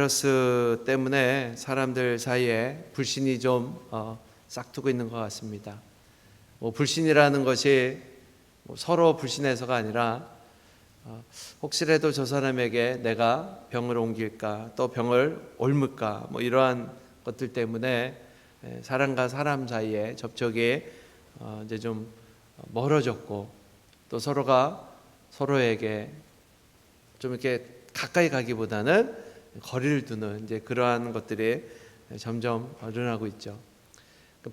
바이러스 때문에 사람들 사이에 불신이 좀 싹트고 있는 것 같습니다. 불신이라는 것이 서로 불신해서가 아니라 혹시라도 저 사람에게 내가 병을 옮길까 또 병을 옮을까 이러한 것들 때문에 사람과 사람 사이에 접촉이 이제 좀 멀어졌고 또 서로가 서로에게 좀 이렇게 가까이 가기보다는 거리를 두는 이제 그러한 것들이 점점 늘어나고 있죠.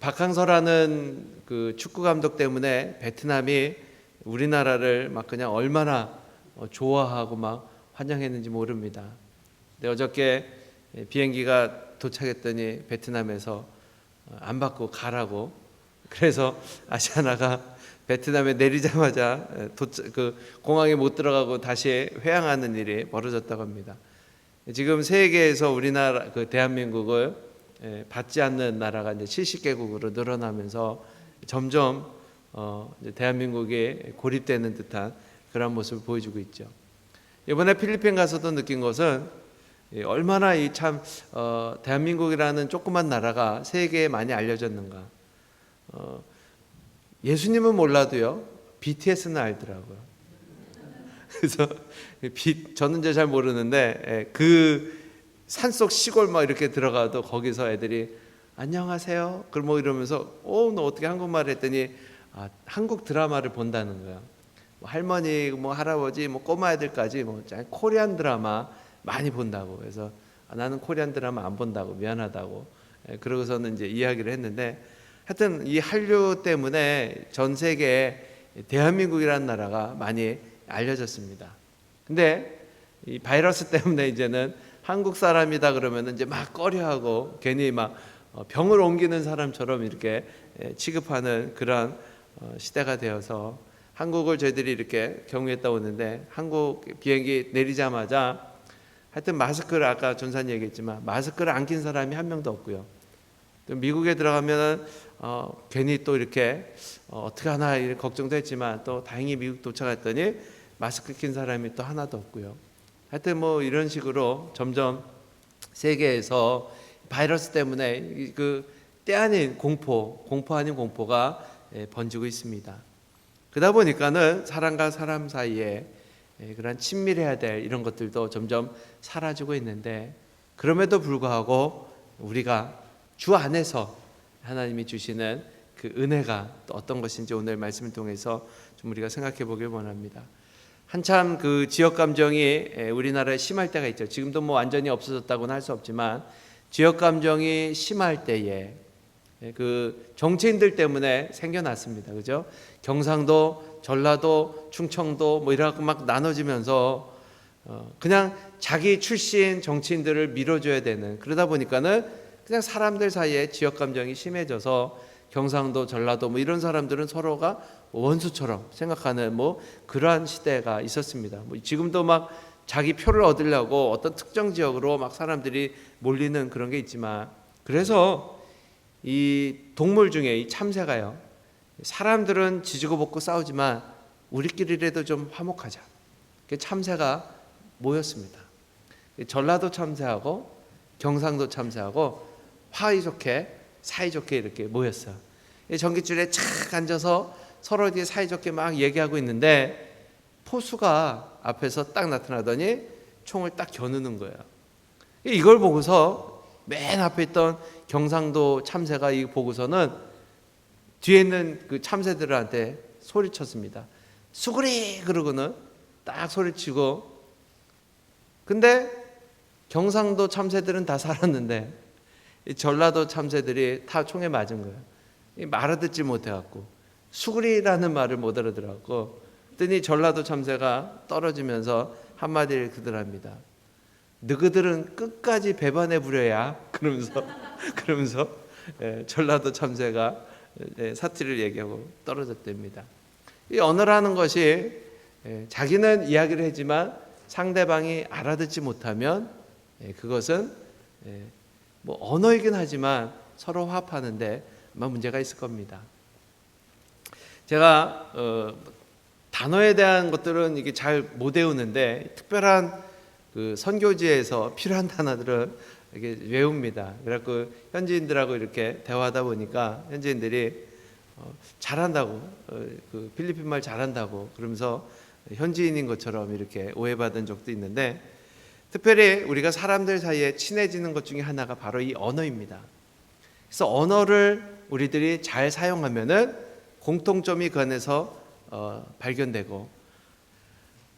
박항서라는 그 축구 감독 때문에 베트남이 우리나라를 막 그냥 얼마나 좋아하고 막 환영했는지 모릅니다. 근데 어저께 비행기가 도착했더니 베트남에서 안 받고 가라고, 그래서 아시아나가 베트남에 내리자마자 그 공항에 못 들어가고 다시 회항하는 일이 벌어졌다고 합니다. 지금 세계에서 우리나라 그 대한민국을 받지 않는 나라가 이제 70개국으로 늘어나면서 점점 이제 대한민국에 고립되는 듯한 그런 모습을 보여주고 있죠. 이번에 필리핀 가서도 느낀 것은 얼마나 이 참 대한민국이라는 조그만 나라가 세계에 많이 알려졌는가. 예수님은 몰라도요 BTS는 알더라고요. 그래서 저는 이제 잘 모르는데 그 산속 시골 막 이렇게 들어가도 거기서 애들이 안녕하세요. 그럼 이러면서 너 어떻게 한국말 했더니 한국 드라마를 본다는 거야. 할머니, 할아버지, 꼬마 애들까지 코리안 드라마 많이 본다고. 그래서 나는 코리안 드라마 안 본다고 미안하다고. 그러고서는 이제 이야기를 했는데, 하여튼 이 한류 때문에 전 세계에 대한민국이라는 나라가 많이 알려졌습니다. 근데 이 바이러스 때문에 이제는 한국 사람이다 그러면 이제 막 꺼려하고 괜히 막 병을 옮기는 사람처럼 이렇게 취급하는 그런 시대가 되어서 한국을 저희들이 이렇게 경유했다 오는데, 한국 비행기 내리자마자 하여튼 마스크를, 아까 전사님 얘기했지만 마스크를 안 낀 사람이 한 명도 없고요. 또 미국에 들어가면은 괜히 또 이렇게 어떻게 하나 이렇게 걱정도 했지만 또 다행히 미국 도착했더니 마스크 낀 사람이 또 하나도 없고요. 하여튼 이런 식으로 점점 세계에서 바이러스 때문에 그 때 아닌 공포 아닌 공포가 번지고 있습니다. 그러다 보니까는 사람과 사람 사이에 그런 친밀해야 될 이런 것들도 점점 사라지고 있는데, 그럼에도 불구하고 우리가 주 안에서 하나님이 주시는 그 은혜가 또 어떤 것인지 오늘 말씀을 통해서 좀 우리가 생각해 보길 원합니다. 한참 그 지역 감정이 우리나라에 심할 때가 있죠. 지금도 완전히 없어졌다고는 할 수 없지만 지역 감정이 심할 때에 그 정치인들 때문에 생겨났습니다. 그죠? 경상도, 전라도, 충청도 이래갖고 막 나눠지면서 그냥 자기 출신 정치인들을 밀어줘야 되는, 그러다 보니까는 그냥 사람들 사이에 지역 감정이 심해져서 경상도, 전라도 이런 사람들은 서로가 원수처럼 생각하는 그러한 시대가 있었습니다. 지금도 막 자기 표를 얻으려고 어떤 특정 지역으로 막 사람들이 몰리는 그런 게 있지만, 그래서 이 동물 중에 이 참새가요, 사람들은 지지고 볶고 싸우지만 우리끼리라도 좀 화목하자. 참새가 모였습니다. 전라도 참새하고 경상도 참새하고 사이좋게 이렇게 모였어요. 전깃줄에 착 앉아서 서로 뒤에 사이좋게 막 얘기하고 있는데, 포수가 앞에서 딱 나타나더니 총을 딱 겨누는 거예요. 이걸 보고서 맨 앞에 있던 경상도 참새가 이 보고서는 뒤에 있는 그 참새들한테 소리쳤습니다. 수구리! 그러고는 딱 소리치고, 근데 경상도 참새들은 다 살았는데 이 전라도 참새들이 다 총에 맞은 거예요. 알아듣지 못해갖고 수구리라는 말을 못 알아들었고, 그랬더니 전라도 참새가 떨어지면서 한마디를 그들합니다. 너희들은 끝까지 배반해 부려야, 그러면서 전라도 참새가 사투리를 얘기하고 떨어졌답니다. 이 언어라는 것이 자기는 이야기를 하지만 상대방이 알아듣지 못하면 그것은 언어이긴 하지만 서로 화합하는데 아마 문제가 있을 겁니다. 제가 단어에 대한 것들은 이게 잘 못 외우는데 특별한 그 선교지에서 필요한 단어들은 이렇게 외웁니다. 그래갖고 현지인들하고 이렇게 대화하다 보니까 현지인들이 잘한다고, 그 필리핀 말 잘한다고 그러면서 현지인인 것처럼 이렇게 오해받은 적도 있는데, 특별히 우리가 사람들 사이에 친해지는 것 중에 하나가 바로 이 언어입니다. 그래서 언어를 우리들이 잘 사용하면은 공통점이 그 안에서 발견되고,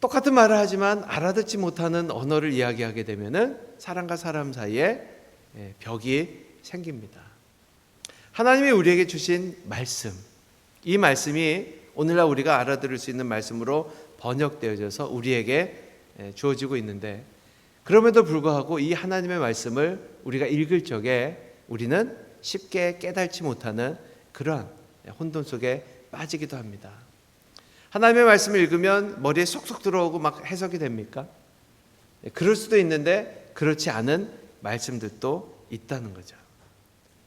똑같은 말을 하지만 알아듣지 못하는 언어를 이야기하게 되면은 사람과 사람 사이에 벽이 생깁니다. 하나님이 우리에게 주신 말씀, 이 말씀이 오늘날 우리가 알아들을 수 있는 말씀으로 번역되어져서 우리에게 주어지고 있는데, 그럼에도 불구하고 이 하나님의 말씀을 우리가 읽을 적에 우리는 쉽게 깨닫지 못하는 그러한 혼돈 속에 빠지기도 합니다. 하나님의 말씀을 읽으면 머리에 쏙쏙 들어오고 막 해석이 됩니까? 그럴 수도 있는데 그렇지 않은 말씀들도 있다는 거죠.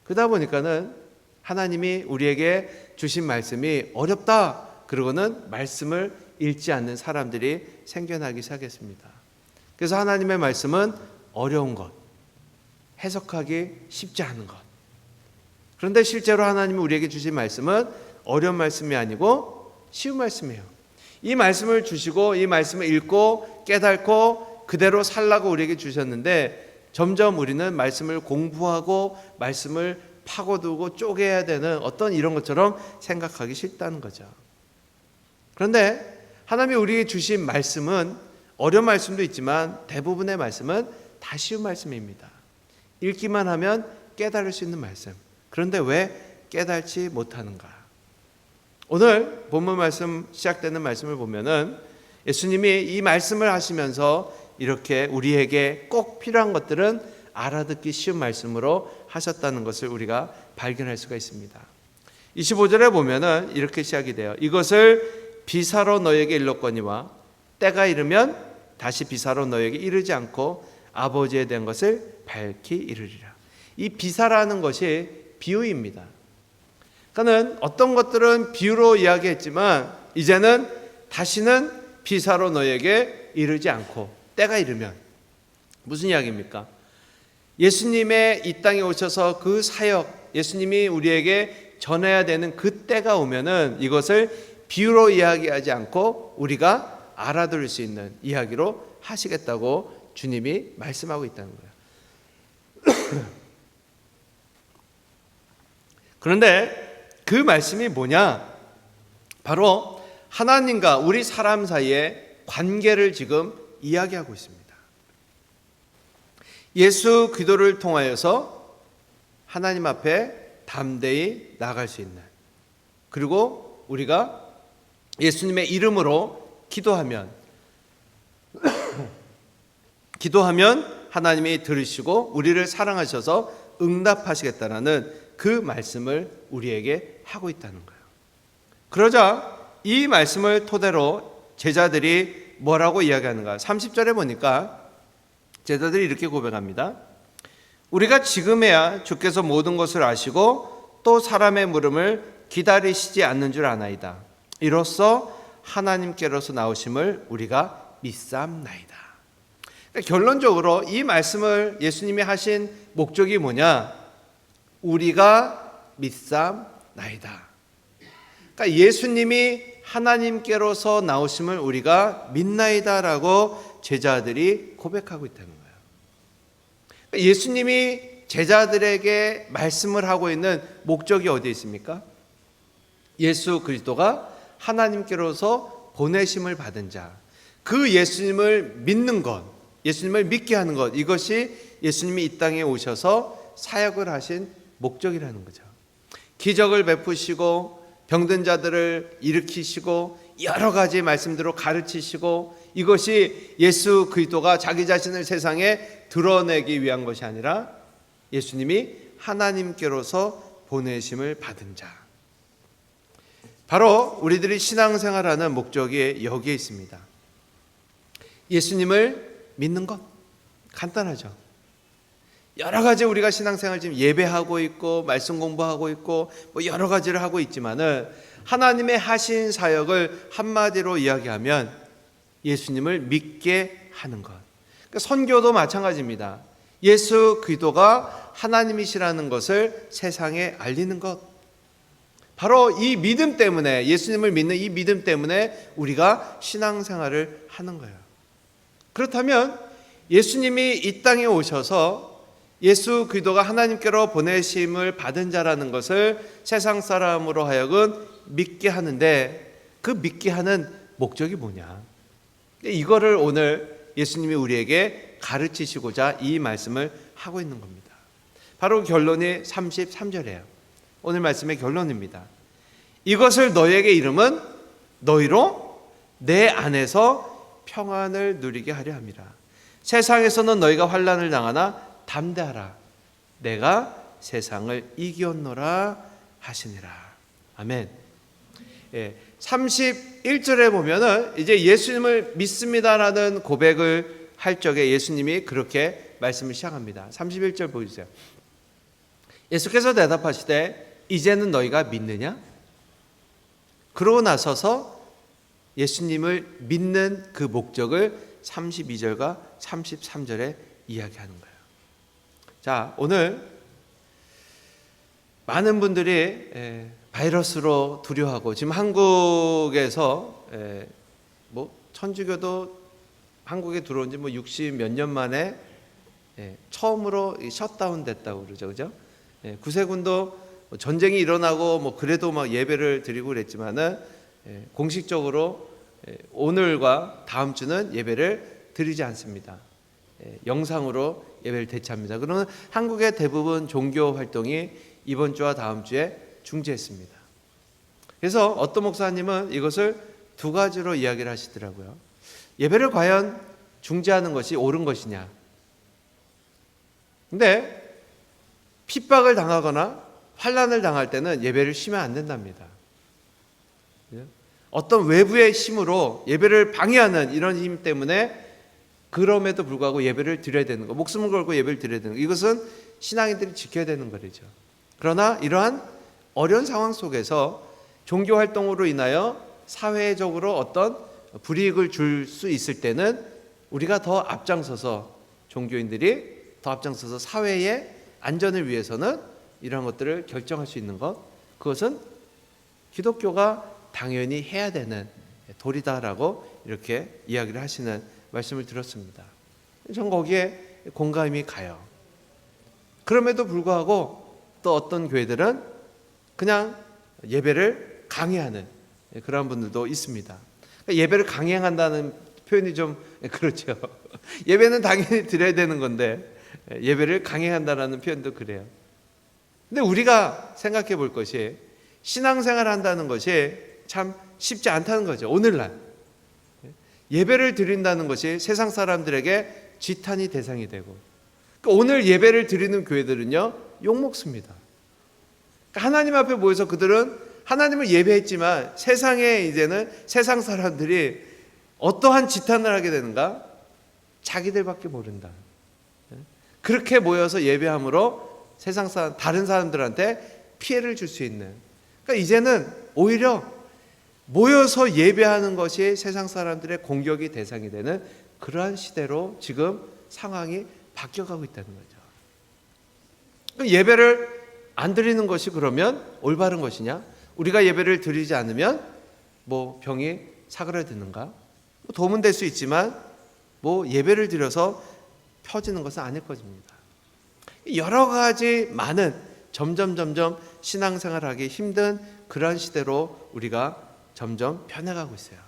그러다 보니까는 하나님이 우리에게 주신 말씀이 어렵다 그러고는 말씀을 읽지 않는 사람들이 생겨나기 시작했습니다. 그래서 하나님의 말씀은 어려운 것, 해석하기 쉽지 않은 것. 그런데 실제로 하나님이 우리에게 주신 말씀은 어려운 말씀이 아니고 쉬운 말씀이에요. 이 말씀을 주시고 이 말씀을 읽고 깨닫고 그대로 살라고 우리에게 주셨는데, 점점 우리는 말씀을 공부하고 말씀을 파고들고 쪼개야 되는 어떤 이런 것처럼 생각하기 싫다는 거죠. 그런데 하나님이 우리에게 주신 말씀은 어려운 말씀도 있지만 대부분의 말씀은 다 쉬운 말씀입니다. 읽기만 하면 깨달을 수 있는 말씀. 그런데 왜 깨달지 못하는가? 오늘 본문 말씀 시작되는 말씀을 보면은 예수님이 이 말씀을 하시면서 이렇게 우리에게 꼭 필요한 것들은 알아듣기 쉬운 말씀으로 하셨다는 것을 우리가 발견할 수가 있습니다. 25절에 보면은 이렇게 시작이 돼요. 이것을 비사로 너에게 일렀거니와 때가 이르면 다시 비사로 너에게 이르지 않고 아버지에 대한 것을 밝히 이르리라. 이 비사라는 것이 비유입니다. 그러니까는 어떤 것들은 비유로 이야기했지만 이제는 다시는 비사로 너에게 이르지 않고 때가 이르면, 무슨 이야기입니까? 예수님의 이 땅에 오셔서 그 사역, 예수님이 우리에게 전해야 되는 그 때가 오면은 이것을 비유로 이야기하지 않고 우리가 알아들을 수 있는 이야기로 하시겠다고 주님이 말씀하고 있다는 거예요. 그런데 그 말씀이 뭐냐? 바로 하나님과 우리 사람 사이의 관계를 지금 이야기하고 있습니다. 예수 그리스도를 통하여서 하나님 앞에 담대히 나갈 수 있는, 그리고 우리가 예수님의 이름으로 기도하면 하나님이 들으시고 우리를 사랑하셔서 응답하시겠다라는 그 말씀을 우리에게 하고 있다는 거예요. 그러자 이 말씀을 토대로 제자들이 뭐라고 이야기하는가? 30절에 보니까 제자들이 이렇게 고백합니다. 우리가 지금에야 주께서 모든 것을 아시고 또 사람의 물음을 기다리시지 않는 줄 아나이다. 이로써 하나님께로서 나오심을 우리가 믿사옵나이다. 그러니까 결론적으로 이 말씀을 예수님이 하신 목적이 뭐냐? 우리가 믿사옵나이다. 그러니까 예수님이 하나님께로서 나오심을 우리가 믿나이다라고 제자들이 고백하고 있다는 거예요. 그러니까 예수님이 제자들에게 말씀을 하고 있는 목적이 어디에 있습니까? 예수 그리스도가 하나님께로서 보내심을 받은 자, 그 예수님을 믿는 것, 예수님을 믿게 하는 것, 이것이 예수님이 이 땅에 오셔서 사역을 하신 목적이라는 거죠. 기적을 베푸시고 병든 자들을 일으키시고 여러 가지 말씀대로 가르치시고, 이것이 예수 그리스도가 자기 자신을 세상에 드러내기 위한 것이 아니라 예수님이 하나님께로서 보내심을 받은 자, 바로 우리들이 신앙생활하는 목적이 여기에 있습니다. 예수님을 믿는 것, 간단하죠. 여러 가지 우리가 신앙생활 지금 예배하고 있고 말씀 공부하고 있고 뭐 여러 가지를 하고 있지만은 하나님의 하신 사역을 한마디로 이야기하면 예수님을 믿게 하는 것. 선교도 마찬가지입니다. 예수 그리스도가 하나님이시라는 것을 세상에 알리는 것. 바로 이 믿음 때문에, 예수님을 믿는 이 믿음 때문에 우리가 신앙생활을 하는 거예요. 그렇다면 예수님이 이 땅에 오셔서 예수 그리스도가 하나님께로 보내심을 받은 자라는 것을 세상 사람으로 하여금 믿게 하는데, 그 믿게 하는 목적이 뭐냐? 이거를 오늘 예수님이 우리에게 가르치시고자 이 말씀을 하고 있는 겁니다. 바로 결론이 33절이에요. 오늘 말씀의 결론입니다. 이것을 너희에게 이름은 너희로 내 안에서 평안을 누리게 하려 함이라. 세상에서는 너희가 환난을 당하나 담대하라. 내가 세상을 이겼노라 하시니라. 아멘. 31절에 보면은 이제 예수님을 믿습니다라는 고백을 할 적에 예수님이 그렇게 말씀을 시작합니다. 31절 보여주세요. 예수께서 대답하시되 이제는 너희가 믿느냐? 그러고 나서서 예수님을 믿는 그 목적을 32절과 33절에 이야기하는 거예요. 자, 오늘 많은 분들이 바이러스로 두려워하고, 지금 한국에서 천주교도 한국에 들어온 지 60 몇 년 만에 처음으로 셧다운 됐다고 그러죠. 그죠? 구세군도 전쟁이 일어나고 그래도 막 예배를 드리고 그랬지만은 공식적으로 오늘과 다음 주는 예배를 드리지 않습니다. 영상으로 예배를 대체합니다. 그러면 한국의 대부분 종교 활동이 이번 주와 다음 주에 중지했습니다. 그래서 어떤 목사님은 이것을 두 가지로 이야기를 하시더라고요. 예배를 과연 중지하는 것이 옳은 것이냐? 근데 핍박을 당하거나 환난을 당할 때는 예배를 쉬면 안 된답니다. 어떤 외부의 힘으로 예배를 방해하는 이런 힘 때문에 그럼에도 불구하고 예배를 드려야 되는 거, 목숨을 걸고 예배를 드려야 되는 거, 이것은 신앙인들이 지켜야 되는 거죠. 그러나 이러한 어려운 상황 속에서 종교 활동으로 인하여 사회적으로 어떤 불이익을 줄 수 있을 때는 우리가 더 앞장서서, 종교인들이 더 앞장서서 사회의 안전을 위해서는 이러한 것들을 결정할 수 있는 것, 그것은 기독교가 당연히 해야 되는 도리다라고 이렇게 이야기를 하시는 말씀을 들었습니다. 전 거기에 공감이 가요. 그럼에도 불구하고 또 어떤 교회들은 그냥 예배를 강행하는 그런 분들도 있습니다. 그러니까 예배를 강행한다는 표현이 좀 그렇죠. 예배는 당연히 드려야 되는 건데 예배를 강행한다는 표현도 그래요. 근데 우리가 생각해 볼 것이, 신앙생활 한다는 것이 참 쉽지 않다는 거죠. 오늘날 예배를 드린다는 것이 세상 사람들에게 지탄이 대상이 되고, 그러니까 오늘 예배를 드리는 교회들은요 욕먹습니다. 그러니까 하나님 앞에 모여서 그들은 하나님을 예배했지만 세상에 이제는 세상 사람들이 어떠한 지탄을 하게 되는가? 자기들밖에 모른다. 그렇게 모여서 예배함으로 세상 사람, 다른 사람들한테 피해를 줄 수 있는, 그러니까 이제는 오히려 모여서 예배하는 것이 세상 사람들의 공격이 대상이 되는 그러한 시대로 지금 상황이 바뀌어가고 있다는 거죠. 예배를 안 드리는 것이 그러면 올바른 것이냐? 우리가 예배를 드리지 않으면 병이 사그라드는가? 도움은 될 수 있지만 예배를 드려서 펴지는 것은 아닐 것입니다. 여러 가지 많은 점점 신앙생활하기 힘든 그러한 시대로 우리가 점점 변해가고 있어요.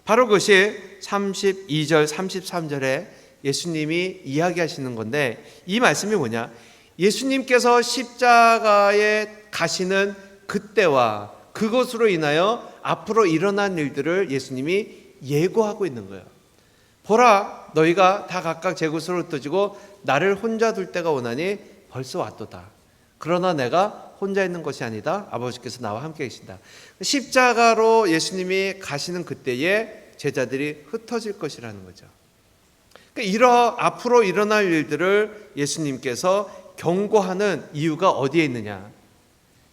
바로 그것이 32절 33절에 예수님이 이야기하시는 건데, 이 말씀이 뭐냐? 예수님께서 십자가에 가시는 그때와 그것으로 인하여 앞으로 일어난 일들을 예수님이 예고하고 있는 거예요. 보라, 너희가 다 각각 제 곳으로 흩어지고 나를 혼자 둘 때가 오나니 벌써 왔도다. 그러나 내가 혼자 있는 것이 아니다. 아버지께서 나와 함께 계신다. 십자가로 예수님이 가시는 그때에 제자들이 흩어질 것이라는 거죠. 그러니까 앞으로 일어날 일들을 예수님께서 경고하는 이유가 어디에 있느냐?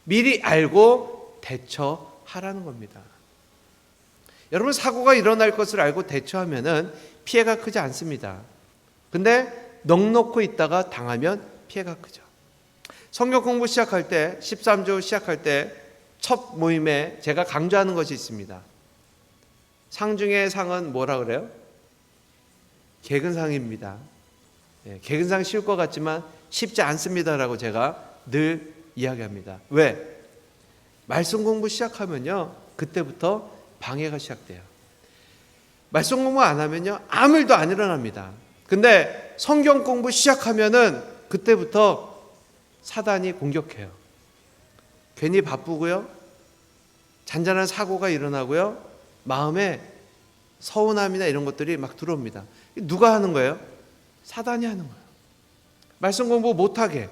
미리 알고 대처하라는 겁니다. 여러분, 사고가 일어날 것을 알고 대처하면은 피해가 크지 않습니다. 근데 넋놓고 있다가 당하면 피해가 크죠. 성경 공부 시작할 때 13주 시작할 때 첫 모임에 제가 강조하는 것이 있습니다. 상 중에 상은 뭐라 그래요? 개근상입니다. 개근상 쉬울 것 같지만 쉽지 않습니다라고 제가 늘 이야기합니다. 왜? 말씀 공부 시작하면요, 그때부터 방해가 시작돼요. 말씀 공부 안 하면요, 아무 일도 안 일어납니다. 근데 성경 공부 시작하면은 그때부터 사단이 공격해요. 괜히 바쁘고요, 잔잔한 사고가 일어나고요, 마음에 서운함이나 이런 것들이 막 들어옵니다. 누가 하는 거예요? 사단이 하는 거예요. 말씀 공부 못하게.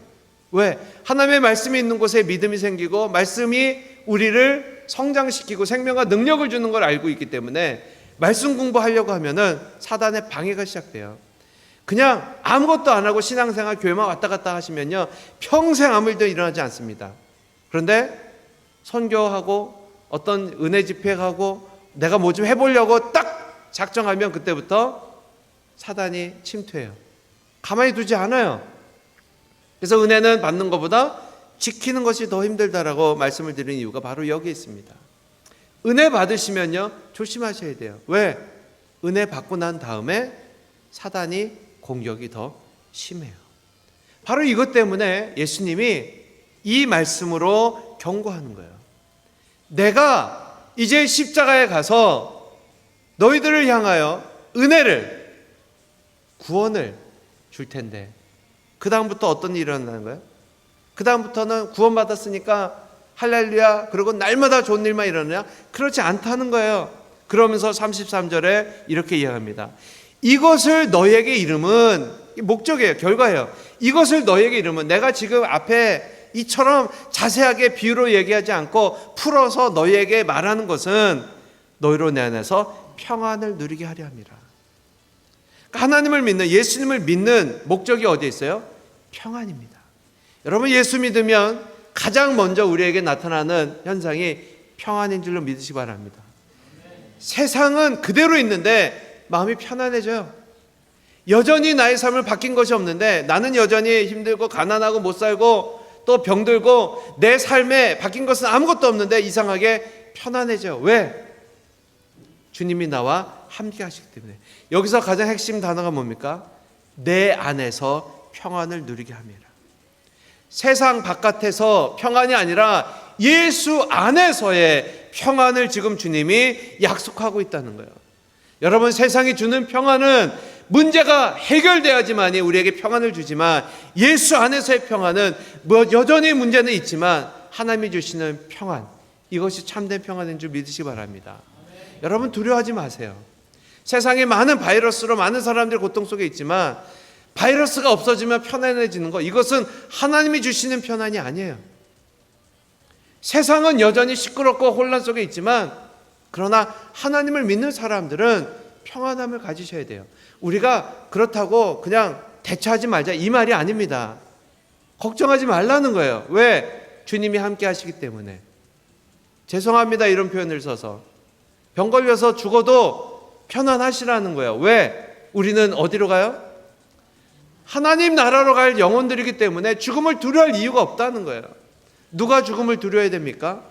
왜? 하나님의 말씀이 있는 곳에 믿음이 생기고 말씀이 우리를 성장시키고 생명과 능력을 주는 걸 알고 있기 때문에 말씀 공부하려고 하면은 사단의 방해가 시작돼요. 그냥 아무것도 안 하고 신앙생활 교회만 왔다 갔다 하시면요, 평생 아무 일도 일어나지 않습니다. 그런데 선교하고 어떤 은혜 집회하고 내가 뭐 좀 해보려고 딱 작정하면 그때부터 사단이 침투해요. 가만히 두지 않아요. 그래서 은혜는 받는 것보다 지키는 것이 더 힘들다라고 말씀을 드리는 이유가 바로 여기에 있습니다. 은혜 받으시면요, 조심하셔야 돼요. 왜? 은혜 받고 난 다음에 사단이 공격이 더 심해요. 바로 이것 때문에 예수님이 이 말씀으로 경고하는 거예요. 내가 이제 십자가에 가서 너희들을 향하여 은혜를, 구원을 줄 텐데 그 다음부터 어떤 일이 일어나는 거예요? 그 다음부터는 구원받았으니까 할렐루야 그리고 날마다 좋은 일만 일어나냐? 그렇지 않다는 거예요. 그러면서 33절에 이렇게 이야기합니다. 이것을 너희에게 이름은, 목적이에요, 결과예요. 이것을 너희에게 이름은, 내가 지금 앞에 이처럼 자세하게 비유로 얘기하지 않고 풀어서 너희에게 말하는 것은 너희로 내 안에서 평안을 누리게 하려 함이라. 하나님을 믿는, 예수님을 믿는 목적이 어디에 있어요? 평안입니다. 여러분, 예수 믿으면 가장 먼저 우리에게 나타나는 현상이 평안인 줄로 믿으시기 바랍니다. 세상은 그대로 있는데 마음이 편안해져요. 여전히 나의 삶을 바뀐 것이 없는데 나는 여전히 힘들고 가난하고 못 살고 또 병들고 내 삶에 바뀐 것은 아무것도 없는데 이상하게 편안해져요. 왜? 주님이 나와 함께 하시기 때문에. 여기서 가장 핵심 단어가 뭡니까? 내 안에서 평안을 누리게 함이라. 세상 바깥에서 평안이 아니라 예수 안에서의 평안을 지금 주님이 약속하고 있다는 거예요. 여러분, 세상이 주는 평안은 문제가 해결돼야지만이 우리에게 평안을 주지만 예수 안에서의 평안은 여전히 문제는 있지만 하나님이 주시는 평안, 이것이 참된 평안인 줄 믿으시기 바랍니다. 여러분, 두려워하지 마세요. 세상에 많은 바이러스로 많은 사람들이 고통 속에 있지만 바이러스가 없어지면 편안해지는 것, 이것은 하나님이 주시는 평안이 아니에요. 세상은 여전히 시끄럽고 혼란 속에 있지만 그러나 하나님을 믿는 사람들은 평안함을 가지셔야 돼요. 우리가 그렇다고 그냥 대처하지 말자 이 말이 아닙니다. 걱정하지 말라는 거예요. 왜? 주님이 함께 하시기 때문에. 죄송합니다 이런 표현을 써서. 병 걸려서 죽어도 편안하시라는 거예요. 왜? 우리는 어디로 가요? 하나님 나라로 갈 영혼들이기 때문에 죽음을 두려워할 이유가 없다는 거예요. 누가 죽음을 두려워해야 됩니까?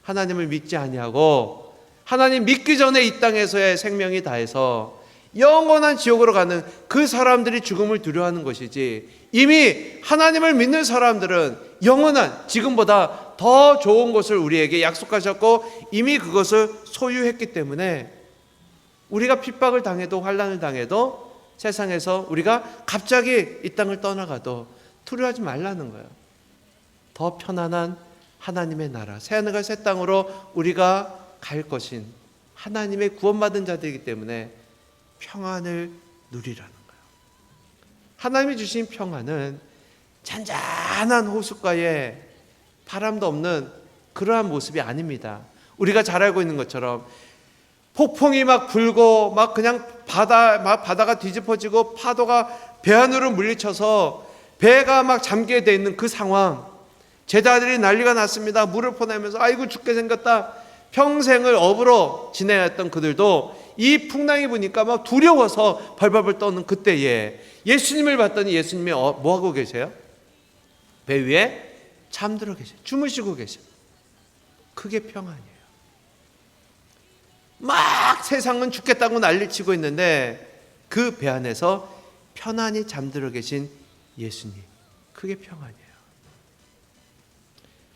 하나님을 믿지 아니하고 하나님 믿기 전에 이 땅에서의 생명이 다해서 영원한 지옥으로 가는 그 사람들이 죽음을 두려워하는 것이지, 이미 하나님을 믿는 사람들은 영원한, 지금보다 더 좋은 것을 우리에게 약속하셨고 이미 그것을 소유했기 때문에 우리가 핍박을 당해도 환난을 당해도 세상에서 우리가 갑자기 이 땅을 떠나가도 두려워하지 말라는 거예요. 더 편안한 하나님의 나라, 새하늘과 새 땅으로 우리가 갈 것인 하나님의 구원받은 자들이기 때문에 평안을 누리라는 거예요. 하나님이 주신 평안은 잔잔한 호숫가에 바람도 없는 그러한 모습이 아닙니다. 우리가 잘 알고 있는 것처럼 폭풍이 막 불고 막 그냥 바다가 뒤집어지고 파도가 배 안으로 물리쳐서 배가 막 잠기게 돼 있는 그 상황, 제자들이 난리가 났습니다. 물을 퍼내면서 아이고 죽게 생겼다. 평생을 업으로 지내왔던 그들도 이 풍랑이 부니까 막 두려워서 벌벌벌 떠는 그때에 예수님을 봤더니 예수님이 뭐 하고 계세요? 배 위에 잠들어 계세요. 주무시고 계세요. 그게 평안이에요. 막 세상은 죽겠다고 난리치고 있는데 그 배 안에서 편안히 잠들어 계신 예수님, 그게 평안이에요.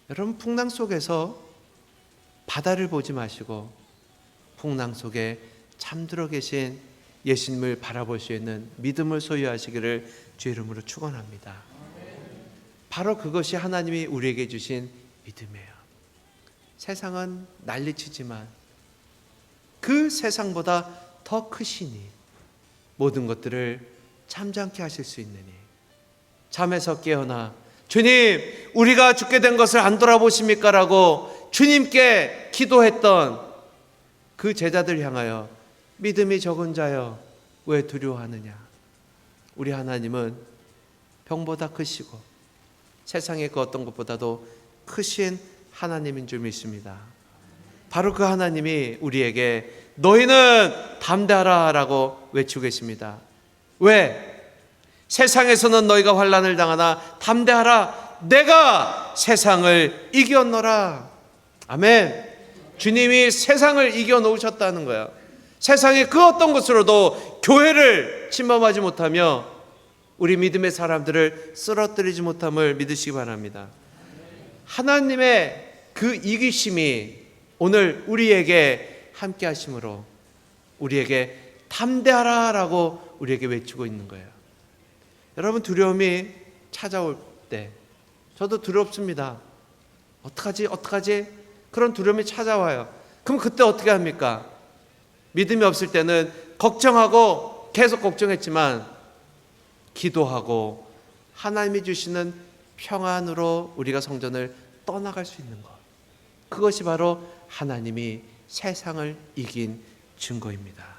여러분, 풍랑 속에서 바다를 보지 마시고 풍랑 속에 잠들어 계신 예수님을 바라볼 수 있는 믿음을 소유하시기를 주의 이름으로 축원합니다. 바로 그것이 하나님이 우리에게 주신 믿음이에요. 세상은 난리치지만 그 세상보다 더 크시니 모든 것들을 잠잠케 하실 수 있느니 잠에서 깨어나 주님, 우리가 죽게 된 것을 안 돌아보십니까? 라고 주님께 기도했던 그 제자들 향하여 믿음이 적은 자여 왜 두려워하느냐. 우리 하나님은 병보다 크시고 세상의 그 어떤 것보다도 크신 하나님인 줄 믿습니다. 바로 그 하나님이 우리에게 너희는 담대하라 라고 외치고 계십니다. 왜? 세상에서는 너희가 환난을 당하나 담대하라, 내가 세상을 이겨노라. 아멘. 주님이 세상을 이겨놓으셨다는 거야. 세상의 그 어떤 것으로도 교회를 침범하지 못하며 우리 믿음의 사람들을 쓰러뜨리지 못함을 믿으시기 바랍니다. 하나님의 그 이기심이 오늘 우리에게 함께 하심으로 우리에게 담대하라 라고 우리에게 외치고 있는 거예요. 여러분, 두려움이 찾아올 때 저도 두렵습니다. 어떡하지? 그런 두려움이 찾아와요. 그럼 그때 어떻게 합니까? 믿음이 없을 때는 걱정하고 계속 걱정했지만 기도하고 하나님이 주시는 평안으로 우리가 성전을 떠나갈 수 있는 것, 그것이 바로 하나님이 세상을 이긴 증거입니다.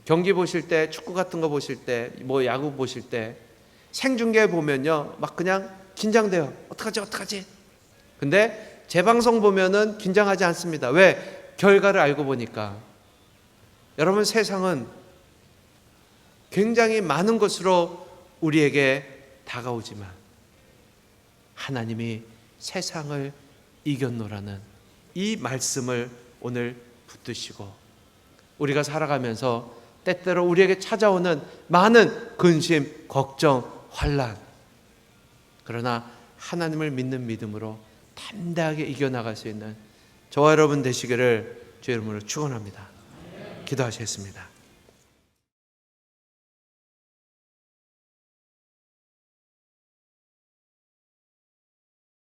경기 보실 때, 축구 같은 거 보실 때, 뭐 야구 보실 때 생중계 보면요 막 그냥 긴장돼요. 어떡하지? 근데 재방송 보면은 긴장하지 않습니다. 왜? 결과를 알고 보니까. 여러분, 세상은 굉장히 많은 것으로 우리에게 다가오지만 하나님이 세상을 이겼노라는 이 말씀을 오늘 붙드시고 우리가 살아가면서 때때로 우리에게 찾아오는 많은 근심, 걱정, 환난, 그러나 하나님을 믿는 믿음으로 담대하게 이겨나갈 수 있는 저와 여러분 되시기를 주의 이름으로 축원합니다. 기도하시겠습니다.